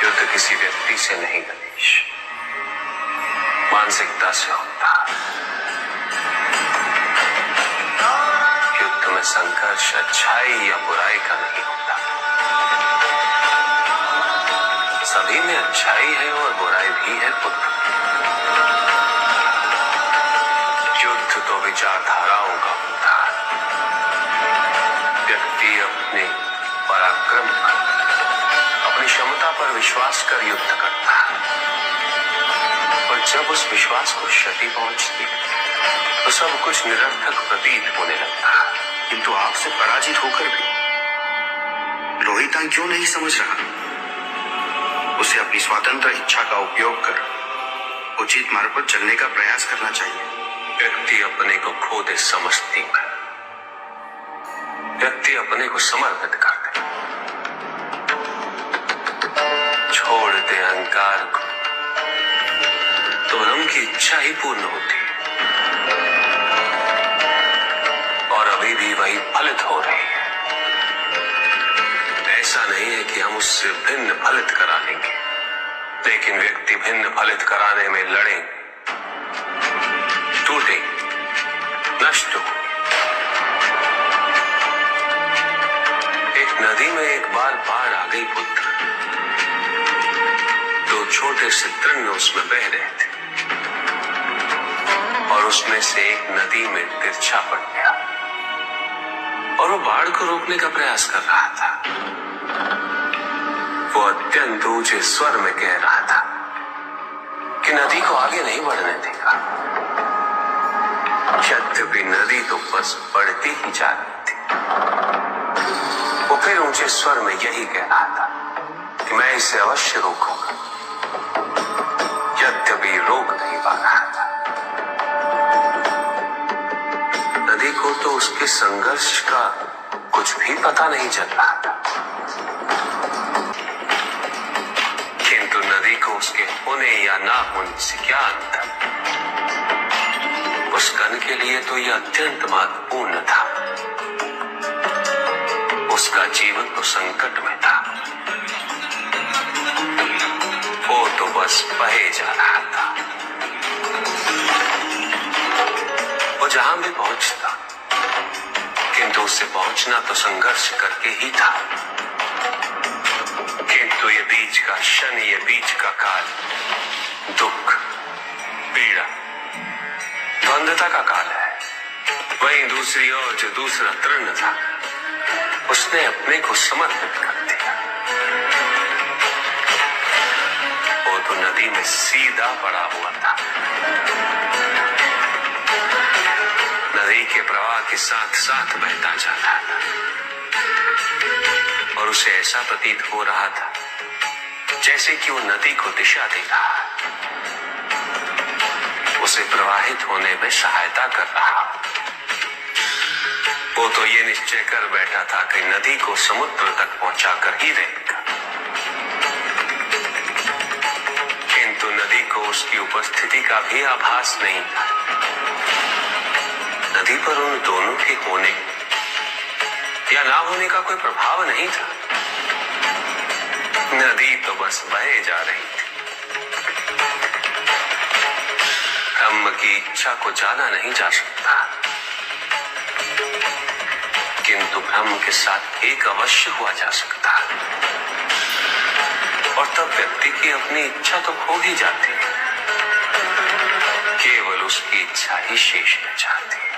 युद्ध किसी व्यक्ति से नहीं गणेश, मानसिकता से होता। युद्ध में संघर्ष अच्छाई या बुराई का नहीं होता, सभी में अच्छाई है और बुराई भी है पुत्र। युद्ध तो विचारधाराओं का होता है। व्यक्ति अपने पराक्रम पर, अपनी क्षमता पर विश्वास कर युद्ध करता है, पर जब उस विश्वास को क्षति पहुंचती तो सब कुछ निरर्थक प्रतीत होने लगता है। किंतु आपसे पराजित होकर भी लोहितांग क्यों नहीं समझ रहा? उसे अपनी स्वतंत्र इच्छा का उपयोग कर उचित मार्ग पर चलने का प्रयास करना चाहिए। व्यक्ति अपने को खो दे समझती है, व्यक्ति अपने को समर्पित कर दे, छोड़ दे अहंकार को, तो ब्रह्म की इच्छा ही पूर्ण होती है और अभी भी वही फलित हो रही है। ऐसा नहीं है कि हम उससे भिन्न फलित करा लेंगे, लेकिन व्यक्ति भिन्न फलित कराने में लड़े, टूटे, नष्ट हो। एक नदी में एक बार बाढ़ आ गई पुत्र, दो छोटे से तृण उसमें बह रहे थे और उसमें से एक नदी में तिरछा पड़ गया और वो बाढ़ को रोकने का प्रयास कर रहा था। वो अत्यंत ऊंचे स्वर में कह रहा था कि नदी को आगे नहीं बढ़ने देगा। यद्यपि नदी तो बस बढ़ती ही जा रही थी, वो फिर ऊंचे स्वर में यही कह रहा था कि मैं इसे अवश्य रोकूंगा, यद्यपि रोक नहीं पा रहा था। नदी को तो उसके संघर्ष का कुछ भी पता नहीं चल रहा था, किंतु नदी को उसके होने या ना होने से क्या अंतर? उस कण के लिए तो यह अत्यंत महत्वपूर्ण था। उसका जीवन तो संकट में था, वो तो बस बहे जा रहा था। वो जहां भी पहुंचता, किंतु उससे पहुंचना तो संघर्ष करके ही था। किंतु ये बीच का क्षण, ये बीच का काल दुख, पीड़ा, द्वंद्वता का काल है। वहीं दूसरी ओर जो दूसरा तृण था, उसने अपने को समर्पित कर दिया। वो तो नदी में सीधा पड़ा हुआ था, नदी के प्रवाह के साथ साथ बहता जा रहा था और उसे ऐसा प्रतीत हो रहा था जैसे कि वो नदी को दिशा दे रहा है, उसे प्रवाहित होने में सहायता कर रहा। वो तो ये निश्चय कर बैठा था कि नदी को समुद्र तक पहुंचाकर ही रहेगा, किंतु नदी को उसकी उपस्थिति का भी आभास नहीं था। नदी पर उन दोनों के होने या ना होने का कोई प्रभाव नहीं था। नदी तो बस बहे जा रही थी। ब्रह्म की इच्छा को जाना नहीं जा सकता, किंतु ब्रह्म के साथ एक अवश्य हुआ जा सकता है, और तब व्यक्ति की अपनी इच्छा तो खो ही जाती है, केवल उसकी इच्छा ही शेष रह जाती है।